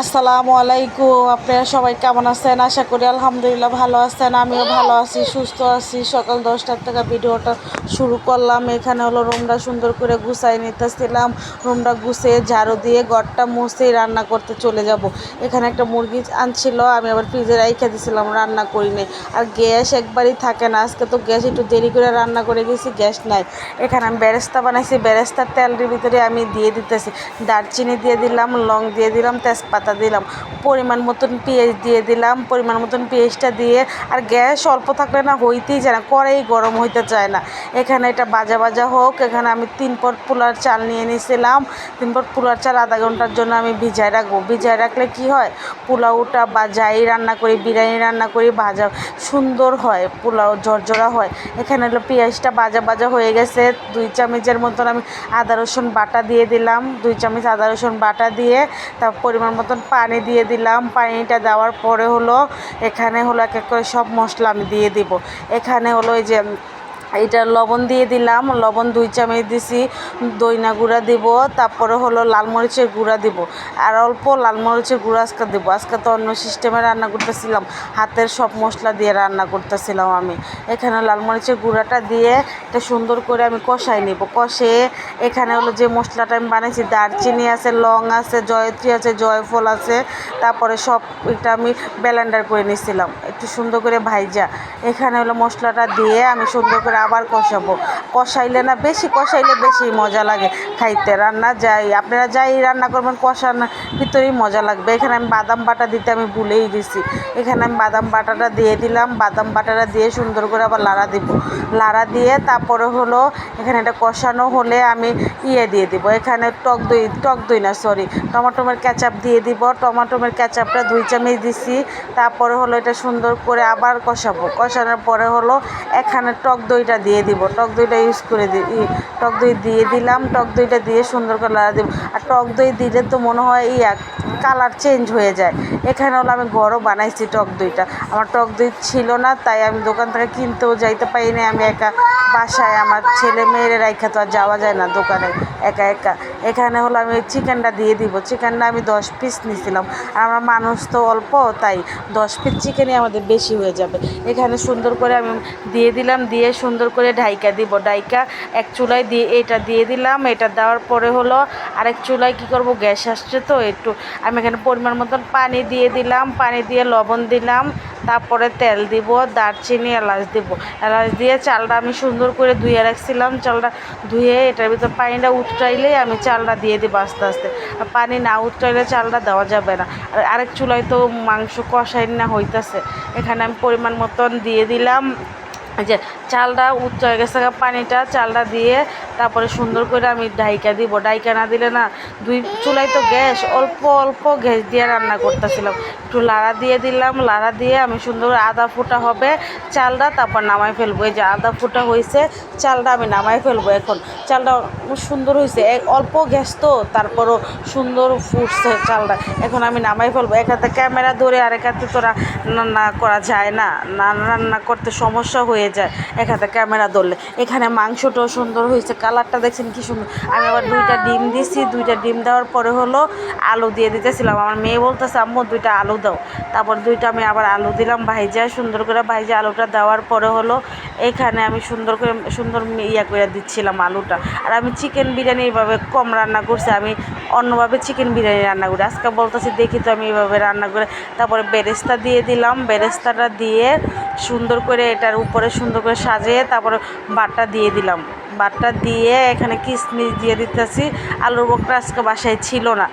আসসালামু আলাইকুম। আপনারা সবাই কেমন আছেন? আশা করি আলহামদুলিল্লাহ ভালো আছেন। আমিও ভালো আছি, সুস্থ আছি। সকাল 10টার থেকে ভিডিওটা শুরু করলাম। এখানে হলো রুমটা সুন্দর করে গুছাই নিতেছিলাম। রুমটা গুছিয়ে ঝাড়ু দিয়ে ঘরটা মুছেই রান্না করতে চলে যাব। এখানে একটা মুরগি আনছিল, আমি আবার ফ্রিজে রাইখা দিয়েছিলাম, রান্না করিনি। আর গ্যাস একবারই থাকে না, আজকে তো গ্যাস একটু দেরি করে রান্না করে গেছি, গ্যাস নাই। এখানে আমি বেরেস্তা বানাইছি, বেরেস্তার তেলের ভিতরে আমি দিয়ে দিতেছি দারচিনি দিয়ে দিলাম, লং দিয়ে দিলাম, তেজপাতা দিলাম, পরিমাণ মতন পেঁয়াজ দিয়ে দিলাম, পরিমাণ মতন পেঁয়াজটা দিয়ে। আর গ্যাস অল্প থাকলে না হইতেই যায় না, কড়াই গরম হইতে চায় না। এখানে এটা ভাজা ভাজা হোক। এখানে আমি 3 পট পোলার চাল নিয়ে নিয়েছিলাম। 3 পট পোলার চাল আধা ঘন্টার জন্য আমি ভিজায় রাখবো। ভিজায় রাখলে কি হয়, পোলাওটা বা যাই রান্না করি, বিরিয়ানি রান্না করি, ভাজা সুন্দর হয়, পোলাও ঝরঝরা হয়। এখানে হলো পেঁয়াজটা ভাজা ভাজা হয়ে গেছে। 2 চামচের মতন আমি আদা রসুন বাটা দিয়ে দিলাম। 2 চামচ আদা রসুন বাটা দিয়ে তার পরিমাণ মতন পানি দিয়ে দিলাম। পানিটা দেওয়ার পরে হলো এখানে হলো এক এক করে সব মশলা আমি দিয়ে দিব। এখানে হলো এই যে এইটা লবণ দিয়ে দিলাম, লবণ 2 চামচ দিছি। দইনা গুঁড়া দিব, তারপরে হলো লাল মরিচের গুঁড়া দিব, আর অল্প লাল মরিচের গুঁড়া আজকে দেবো। আজকে তো অন্য সিস্টেমে রান্না করতেছিলাম, হাতের সব মশলা দিয়ে রান্না করতেছিলাম আমি। এখানে লাল মরিচের গুঁড়াটা দিয়ে এটা সুন্দর করে আমি কষাই নিব। কষে এখানে হলো যে মশলাটা আমি বানিয়েছি, দারচিনি আছে, লং আছে, জয়ত্রী আছে, জয়ফল আছে, তারপরে সব এটা আমি ব্লেন্ডার করে নিয়েছিলাম একটু সুন্দর করে ভাইজা। এখানে হলো মশলাটা দিয়ে আমি সুন্দর করে আবার কষাবো। কষাইলে না, বেশি কষাইলে বেশি মজা লাগে খাইতে। রান্না যাই আপনারা যাই রান্না করবেন, কষানোর ভিতরেই মজা লাগবে। এখানে আমি বাদাম বাটা দিতে আমি ভুলেই দিছি। এখানে আমি বাদাম বাটাটা দিয়ে দিলাম। বাদাম বাটাটা দিয়ে সুন্দর করে আবার লাড়া দিব। লাড়া দিয়ে তারপরে হলো এখানে এটা কষানো হলে আমি দিয়ে দিব। এখানে টক দই না সরি, টমেটোমের কেচাপ দিয়ে দিব। টমেটোমের কেচাপটা 2 চামচ দিছি। তারপরে হলো এটা সুন্দর করে আবার কষাবো। কষানোর পরে হলো এখানে টক দইটা দিয়ে দিব। টক দইটা ইউজ করে টক দই দিয়ে দিলাম। টক দইটা দিয়ে সুন্দর করে লাড়া দিব। আর টক দই দিলে তো মনে হয় কালার চেঞ্জ হয়ে যায়। এখানে হলো আমি ঘরও বানাইছি টক দইটা। আমার টক দই ছিল না, তাই আমি দোকান থেকে কিনতেও যাইতে পারি না। আমি একা বাসায়, আমার ছেলে মেয়েরা রাইখা তো আর যাওয়া যায় না দোকানে একা একা। এখানে হলো আমি চিকেনটা দিয়ে দিব। চিকেনটা আমি 10 পিস নিয়েছিলাম, আর আমরা মানুষ তো অল্প, তাই 10 পিস চিকেনই আমাদের বেশি হয়ে যাবে। এখানে সুন্দর করে আমি দিয়ে দিলাম, দিয়ে সুন্দর করে ঢাইকা দিব। ঢাইকা এক চুলায় দিয়ে এটা দিয়ে দিলাম। এটা দেওয়ার পরে হলো আরেক চুলায় কি করব, গ্যাস আসছে তো একটু আমি এখানে পরিমাণ মতন পানি দিয়ে দিলাম। পানি দিয়ে লবণ দিলাম, তারপরে তেল দিব, দারচিনি, এলাচ দিব। এলাচ দিয়ে চালটা আমি সুন্দর করে ধুয়ে রাখছিলাম। চালটা ধুয়ে এটার ভিতর পানিটা উতরাইলেই আমি চালটা দিয়ে দিব আস্তে আস্তে। আর পানি না উতরাইলে চালটা দেওয়া যাবে না। আর আরেক চুলায় তো মাংস কষাই না হইতাছে। এখানে আমি পরিমাণ মতন দিয়ে দিলাম। যে চালটা উচ্চ হয়ে গেছে পানিটা, চালটা দিয়ে তারপরে সুন্দর করে আমি ঢাইকা দিব। ঢাইকা না দিলে না, 2 চুলায় তো গ্যাস, অল্প অল্প গ্যাস দিয়ে রান্না করতেছিলাম। একটু লাড়া দিয়ে দিলাম। লাড়া দিয়ে আমি সুন্দর করে আধা ফুটা হবে চালটা, তারপর নামাই ফেলবো। এই যে আধা ফুটা হয়েছে চালটা, আমি নামাই ফেলবো। এখন চালটা সুন্দর হয়েছে, অল্প গ্যাস তো, তারপরও সুন্দর ফুটছে চালটা। এখন আমি নামাই ফেলবো। এক হাতে ক্যামেরা ধরে আর এক হাতে তো রান্না করা যায় না, রান্না করতে সমস্যা হয়ে যায় এক হাতে ক্যামেরা ধরলে। এখানে মাংসটাও সুন্দর হয়েছে, কালারটা দেখছেন কি সুন্দর। আমি আবার 2টা ডিম দিছি। 2টা ডিম দেওয়ার পরে হলো আলু দিয়ে দিতেছিলাম। আমার মেয়ে বলতেছে আম্মু 2টা আলু দাও। তারপর 2টা আমি আবার আলু দিলাম, ভাইজা সুন্দর করে ভাইজা আলুটা দেওয়ার পরে হলো এখানে আমি সুন্দর করে করে দিচ্ছিলাম আলুটা। আর আমি চিকেন বিরিয়ানি এইভাবে কম রান্না করছি, আমি অন্যভাবে চিকেন বিরিয়ানি রান্না করি। আজকে বলতেছি দেখি তো আমি এইভাবে রান্না করে। তারপরে বেরেস্তা দিয়ে দিলাম। বেরেস্তাটা দিয়ে সুন্দর করে এটার উপরে সুন্দর করে সাজিয়ে তারপরে বাটটা দিয়ে দিলাম। বাটটা দিয়ে এখানে কিশমিশ দিয়ে দিতেছি। আলুর বকরা আজকে বাসায় ছিল না,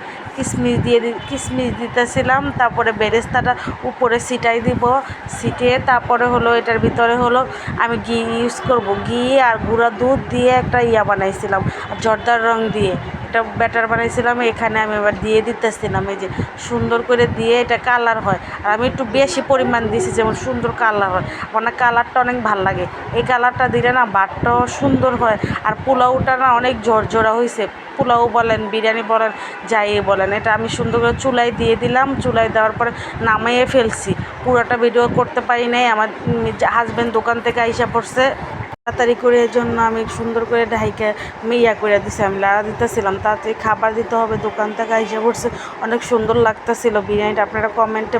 কিশমিশ দিতেছিলাম। তারপরে বেরেস্তাটা উপরে ছিটাই দিব। ছিটিয়ে তারপরে হলো এটার ভিতরে হলো আমি ঘি ইউজ করব। ঘি আর গুঁড়া দুধ দিয়ে একটা বানাইছিলাম, আর জর্দার রং দিয়ে একটা ব্যাটার বানাইছিলাম। এখানে আমি এবার দিয়ে দিতেছিলাম, এই যে সুন্দর করে দিয়ে এটা কালার হয়। আর আমি একটু বেশি পরিমাণ দিয়েছি, যেমন সুন্দর কালার হয়। আমার কালারটা অনেক ভালো লাগে, এই কালারটা দিলে না ভাতটাও সুন্দর হয়। আর পোলাওটা না অনেক ঝরঝরা হয়েছে। পোলাও বলেন, বিরিয়ানি বলেন, যাই বলেন, এটা আমি সুন্দর করে চুলায় দিয়ে দিলাম। চুলায় দেওয়ার পরে নামিয়ে ফেলছি। পুরোটা ভিডিও করতে পারি নাই, আমার হাজব্যান্ড দোকান থেকে আইসা পড়ছে। তাড়াতাড়ি করে এর জন্য আমি সুন্দর করে ঢাইকা ইয়া করে দিছি, আমি লাড়া দিতেছিলাম, তাড়াতাড়ি খাবার দিতে হবে। দোকান থেকে এসে পড়ছে, অনেক সুন্দর লাগতেছিল বিরিয়ানিটা। আপনারা কমেন্টে